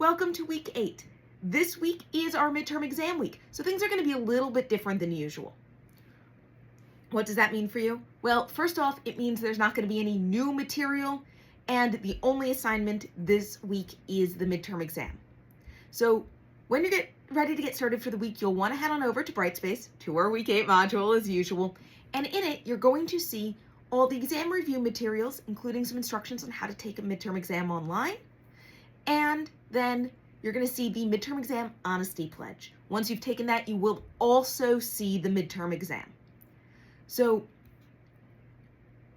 Welcome to week 8. This week is our midterm exam week, so things are going to be a little bit different than usual. What does that mean for you? Well, first off, it means there's not going to be any new material, and the only assignment this week is the midterm exam. So when you get ready to get started for the week, you'll want to head on over to Brightspace, to our week 8 module as usual, and in it, you're going to see all the exam review materials, including some instructions on how to take a midterm exam online, and then you're going to see the midterm exam honesty pledge. Once you've taken that, you will also see the midterm exam. So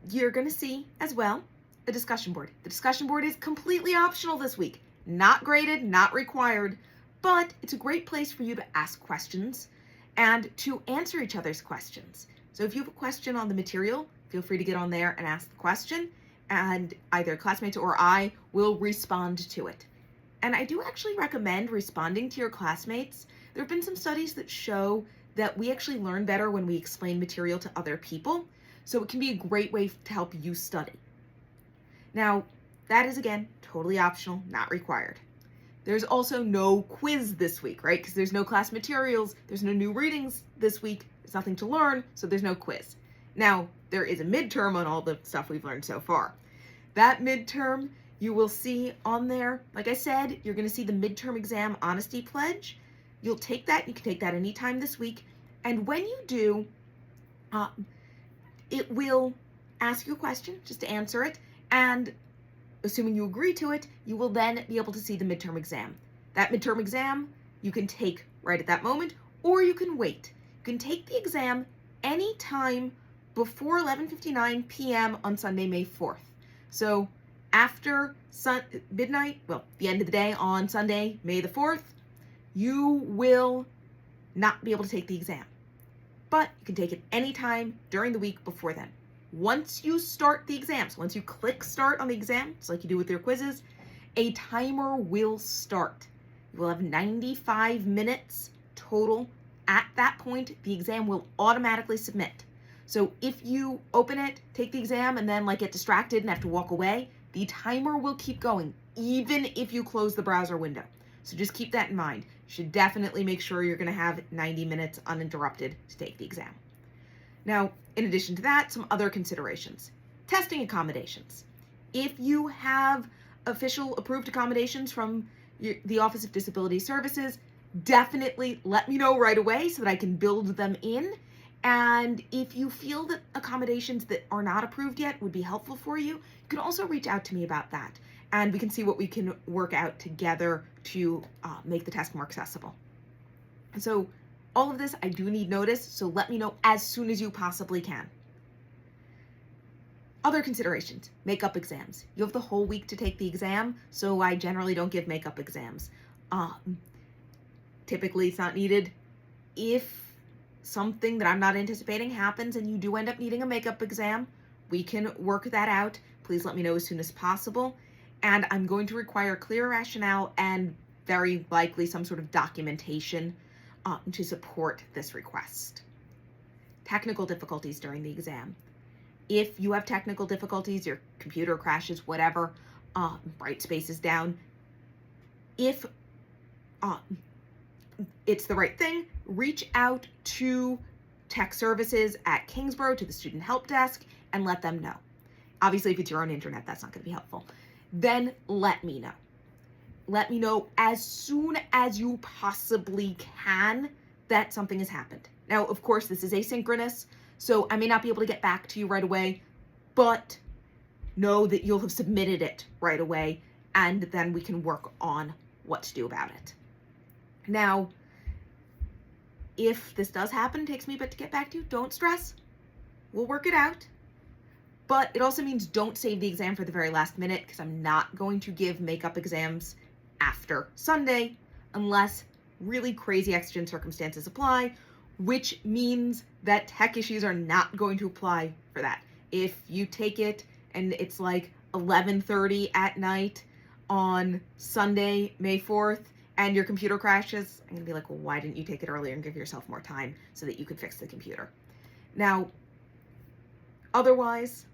you're going to see as well a discussion board. The discussion board is completely optional this week, not graded, not required, but it's a great place for you to ask questions and to answer each other's questions. So if you have a question on the material, feel free to get on there and ask the question, and either classmates or I will respond to it. And I do actually recommend responding to your classmates. There have been some studies that show that we actually learn better when we explain material to other people, so it can be a great way to help you study. Now, that is, again, totally optional, not required. There's also no quiz this week, right? Because there's no class materials, there's no new readings this week, there's nothing to learn, so there's no quiz. Now, there is a midterm on all the stuff we've learned so far. That midterm, you will see on there, like I said, you're going to see the midterm exam honesty pledge. You'll take that, you can take that anytime this week, and when you do, it will ask you a question just to answer it, and assuming you agree to it, you will then be able to see the midterm exam. That midterm exam you can take right at that moment, or you can wait. You can take the exam anytime before 11:59 p.m. on Sunday, May 4th. So after midnight, well, the end of the day on Sunday, May the 4th, you will not be able to take the exam. But you can take it anytime during the week before then. Once you start the exams, once you click start on the exam, just like you do with your quizzes, a timer will start. You will have 95 minutes total. At that point, the exam will automatically submit. So if you open it, take the exam, and then get distracted and have to walk away, the timer will keep going, even if you close the browser window. So just keep that in mind. You should definitely make sure you're going to have 90 minutes uninterrupted to take the exam. Now, in addition to that, some other considerations. Testing accommodations. If you have official approved accommodations from the Office of Disability Services, definitely let me know right away so that I can build them in. And if you feel that accommodations that are not approved yet would be helpful for you, you can also reach out to me about that. And we can see what we can work out together to make the test more accessible. And so all of this, I do need notice, so let me know as soon as you possibly can. Other considerations, makeup exams. You have the whole week to take the exam, so I generally don't give makeup exams. Typically, it's not needed. If something that I'm not anticipating happens and you do end up needing a makeup exam, we can work that out. Please let me know as soon as possible. And I'm going to require clear rationale and very likely some sort of documentation to support this request. Technical difficulties during the exam. If you have technical difficulties, your computer crashes, whatever, Brightspace is down, if it's the right thing, reach out to tech services at Kingsborough, to the student help desk, and let them know. Obviously, if it's your own internet, that's not going to be helpful. Then let me know. Let me know as soon as you possibly can that something has happened. Now, of course, this is asynchronous, so I may not be able to get back to you right away, but know that you'll have submitted it right away, and then we can work on what to do about it. Now, if this does happen, it takes me a bit to get back to you, don't stress. We'll work it out. But it also means don't save the exam for the very last minute, because I'm not going to give makeup exams after Sunday unless really crazy exigent circumstances apply, which means that tech issues are not going to apply for that. If you take it and it's 11:30 at night on Sunday, May 4th, and your computer crashes, I'm gonna be like, well, why didn't you take it earlier and give yourself more time so that you could fix the computer? Now, otherwise,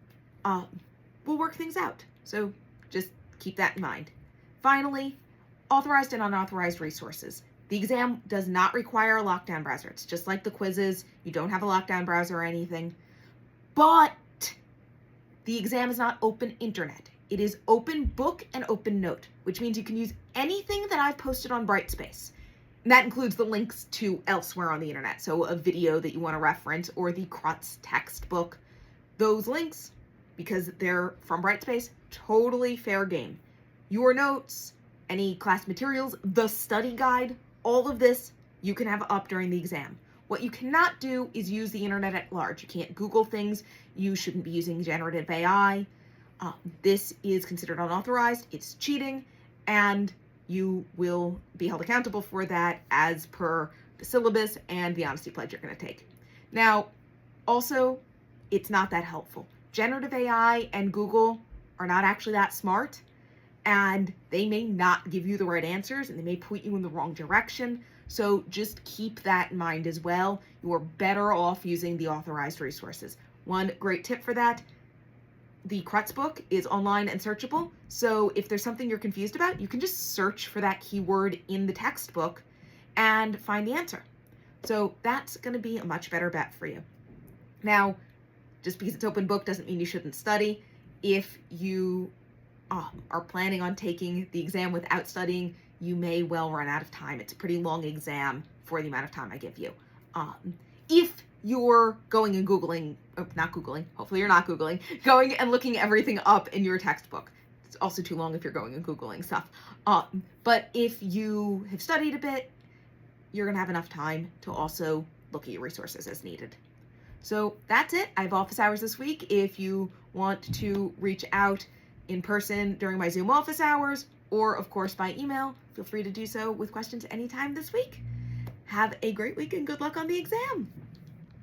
we'll work things out. So just keep that in mind. Finally, authorized and unauthorized resources. The exam does not require a lockdown browser. It's just like the quizzes. You don't have a lockdown browser or anything. But the exam is not open internet. It is open book and open note, which means you can use anything that I've posted on Brightspace. And that includes the links to elsewhere on the internet. So a video that you want to reference or the CRUTS textbook. Those links, because they're from Brightspace, totally fair game. Your notes, any class materials, the study guide, all of this you can have up during the exam. What you cannot do is use the internet at large. You can't Google things. You shouldn't be using generative AI. This is considered unauthorized. It's cheating, and you will be held accountable for that as per the syllabus and the honesty pledge you're going to take. Now, also, it's not that helpful. Generative AI and Google are not actually that smart, and they may not give you the right answers, and they may point you in the wrong direction. So just keep that in mind as well. You are better off using the authorized resources. One great tip for that, the CRUTS book is online and searchable. So if there's something you're confused about, you can just search for that keyword in the textbook and find the answer. So that's going to be a much better bet for you. Now, just because it's open book doesn't mean you shouldn't study. If you are planning on taking the exam without studying, you may well run out of time. It's a pretty long exam for the amount of time I give you. If you're going and Googling, hopefully you're not Googling, going and looking everything up in your textbook. It's also too long if you're going and Googling stuff. But if you have studied a bit, you're gonna have enough time to also look at your resources as needed. So that's it. I have office hours this week. If you want to reach out in person during my Zoom office hours, or of course by email, feel free to do so with questions anytime this week. Have a great week and good luck on the exam.